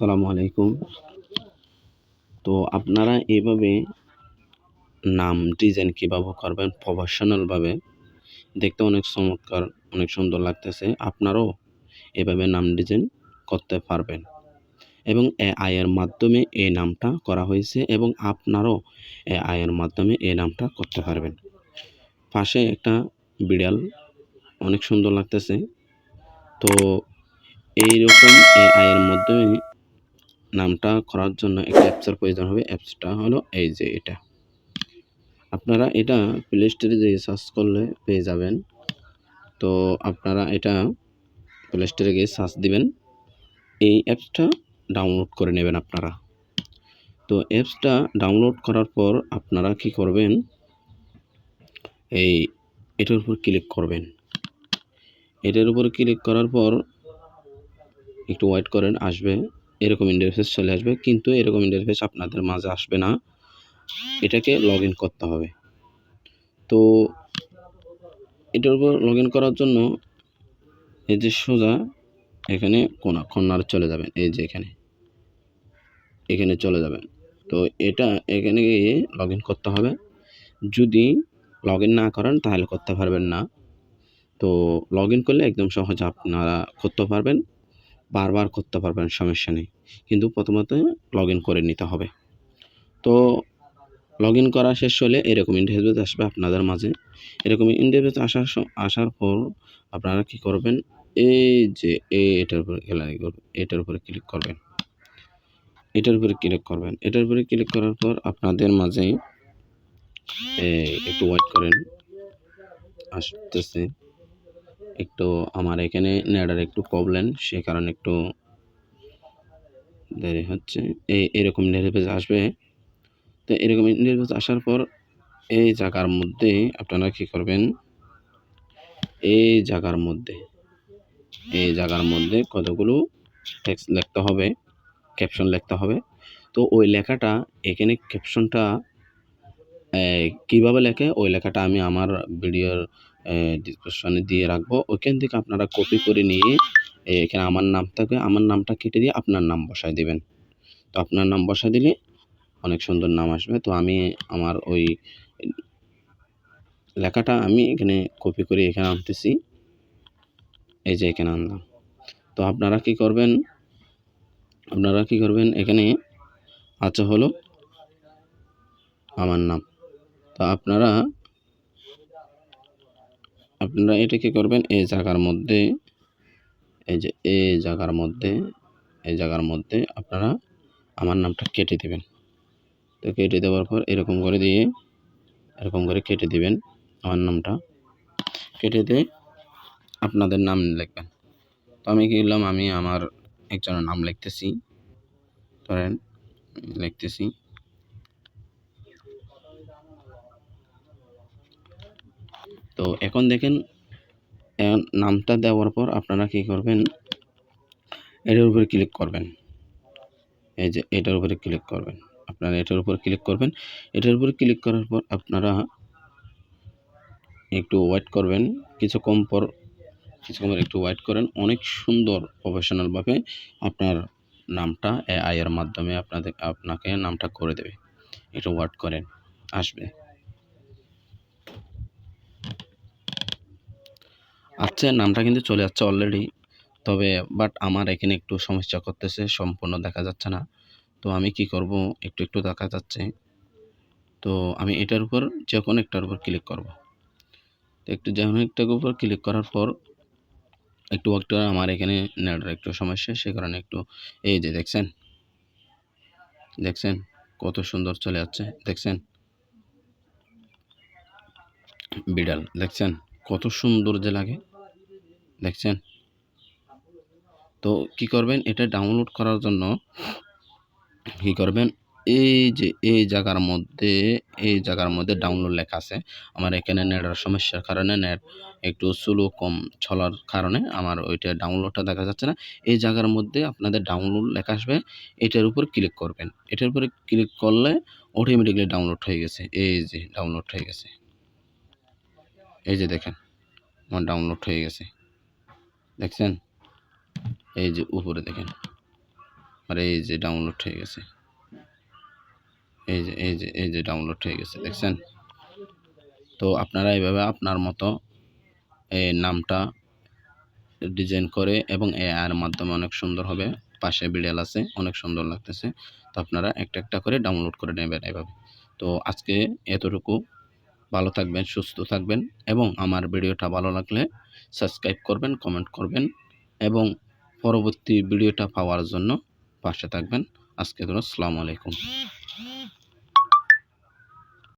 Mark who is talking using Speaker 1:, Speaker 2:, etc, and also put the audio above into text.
Speaker 1: আসসালামু আলাইকুম। তো আপনারা এভাবে নাম ডিজাইন কিভাবে করবেন প্রফেশনাল ভাবে দেখতে অনেক চমৎকার, অনেক সুন্দর লাগতেছে। আপনারাও এভাবে নাম ডিজাইন করতে পারবেন এবং এআই এর মাধ্যমে এই নামটা করা হয়েছে এবং আপনারাও এআই এর মাধ্যমে এই নামটা করতে পারবেন। পাশে একটা বিড়াল অনেক সুন্দর লাগতেছে। তো এইরকম এআই এর মাধ্যমে নামটা করার জন্য একটা অ্যাপসের প্রয়োজন হবে। অ্যাপসটা হলো এই যে এটা। আপনারা এটা প্লে স্টোরে যেয়ে সার্চ করলে পেয়ে যাবেন। তো আপনারা এটা প্লে স্টোরে গিয়ে সার্চ দিবেন। এই অ্যাপসটা ডাউনলোড করে নেবেন আপনারা। তো অ্যাপসটা ডাউনলোড করার পর আপনারা কি করবেন, এটার উপর ক্লিক করবেন। এটার উপর ক্লিক করার পর একটু ওয়েট করেন, আসবে। এরকম ইন্টারফেস চলে আসবে, কিন্তু এরকম ইন্টারফেস আপনাদের মাঝে আসবে না। এটাকে লগ ইন করতে হবে। তো এটার উপর লগ ইন করার জন্য এই যে সোজা এখানে কর্নার চলে যাবেন। এই যে এখানে চলে যাবেন। তো এখানে গিয়ে লগ ইন করতে হবে। যদি লগ ইন না করেন তাহলে করতে পারবেন না। তো লগ ইন করলে একদম সহজে আপনারা করতে পারবেন, বারবার করতে পারবেন, সমস্যা নেই। কিন্তু প্রথমত লগ ইন করে নিতে হবে। তো লগ ইন করা শেষ হলে এরকম ইন্টারফেস আসবে আপনাদের মাঝে। এরকম ইন্টারফেস আসার পর আপনারা কি করবেন, এই যে এটার উপরে এটার উপরে ক্লিক করবেন। এটার উপরে ক্লিক করবেন। এটার উপরে ক্লিক করার পর আপনাদের মাঝে একটু ওয়েট করেন, আসতেছে। একটু আমার এখানে নেটের একটু প্রবলেম, সে কারণে একটু দেরি হচ্ছে। এরকম ইন্টারফেস আসবে। তো এরকম ইন্টারফেস আসার পর এই জায়গার মধ্যে আপনারা কি করবেন, এই জায়গার মধ্যে কতগুলো টেক্সট লিখতে হবে, ক্যাপশন লিখতে হবে। তো ওই লেখাটা এখানে ক্যাপশনটা কিভাবে লেখে ওই লেখাটা আমি আমার ভিডিওর ডিসক্রিপশনে দিয়ে রাখবো। ওইখান থেকে আপনারা কপি করে নিয়ে এখানে আমার নামটা কেটে দিয়ে আপনার নাম বসায় দিবেন। তো আপনার নাম বসায় দিলে অনেক সুন্দর নাম আসবে। তো আমি আমার ওই লেখাটা আমি এখানে কপি করে এখানে আনতেছি। এই যে এখানে আনলাম। তো আপনারা কি করবেন, এখানে আচ্ছা হলো আমার নাম। তো আপনারা এটা কি করবেন, এই জায়গার মধ্যে এই জায়গার মধ্যে আপনারা আমার নামটা কেটে দিবেন। তো কেটে দেওয়ার পর এরকম করে কেটে দিবেন। আমার নামটা কেটে দিয়ে আপনাদের নাম লিখবেন। তো আমি কি করলাম, আমি আমার একজনের নাম লিখতেছি, ধরেন লিখতেছি। তো এখন দেখেন নামটা দেওয়ার পর আপনারা কি করবেন, এটার উপরে ক্লিক করবেন। এই যে এটার উপরে ক্লিক করবেন। আপনারা এটার উপর ক্লিক করবেন। এটার উপরে ক্লিক করার পর আপনারা একটু ওয়েট করবেন। কিছুক্ষণ পর একটু ওয়েট করেন। অনেক সুন্দর প্রফেশনাল ভাবে আপনার নামটা এআই এর মাধ্যমে আপনাকে নামটা করে দেবে। একটু ওয়েট করেন, আসবে। আচ্ছা, নামটা কিন্তু চলে যাচ্ছে অলরেডি। তবে আমার এখানে একটু সমস্যা করতেছে, সম্পূর্ণ দেখা যাচ্ছে না। তো আমি কি করব, একটু দেখা যাচ্ছে। তো আমি এটার উপর যেকোনো একটার উপর ক্লিক করব। তো যেকোনো একটার উপর ক্লিক করার পর একটু আমার এখানে নেটের একটু সমস্যা, সে কারণে একটু এই যে দেখছেন কত সুন্দর চলে যাচ্ছে। দেখছেন বিড়াল, দেখছেন কত সুন্দর যে লাগে, দেখছেন। তো কি করবেন, এটা ডাউনলোড করার জন্য কি করবেন, এই জায়গার মধ্যে ডাউনলোড লেখা আছে। আমার এখানে নেটের সমস্যার কারণে নেট একটু স্লো কম চলার কারণে আমার ওইটা ডাউনলোডটা দেখা যাচ্ছে না। এই জায়গার মধ্যে আপনাদের ডাউনলোড লেখা আসবে, এটার উপর ক্লিক করবেন। এটার উপরে ক্লিক করলে অটোমেটিক্যালি ডাউনলোড হয়ে গেছে। এই যে ডাউনলোড হয়ে গেছে, এই যে দেখেন আমার ডাউনলোড হয়ে গেছে, দেখছেন। এই যে উপরে দেখেন আর এই যে ডাউনলোড হয়ে গেছে, এই যে ডাউনলোড হয়ে গেছে, দেখছেন? তো আপনারা এইভাবে আপনার মতো এই নামটা ডিজাইন করে এবং এআইয়ের মাধ্যমে অনেক সুন্দর হবে। পাশে বিড়াল আছে, অনেক সুন্দর লাগতেছে। তো আপনারা একটা একটা করে ডাউনলোড করে নেবেন এভাবে। তো আজকে এতটুকু। ভালো থাকবেন, সুস্থ থাকবেন এবং আমার ভিডিওটা ভালো লাগলে সাবস্ক্রাইব করবেন, কমেন্ট করবেন এবং পরবর্তী ভিডিওটা পাওয়ার জন্য পাশে থাকবেন। আজকের জন্য আসসালামু আলাইকুম।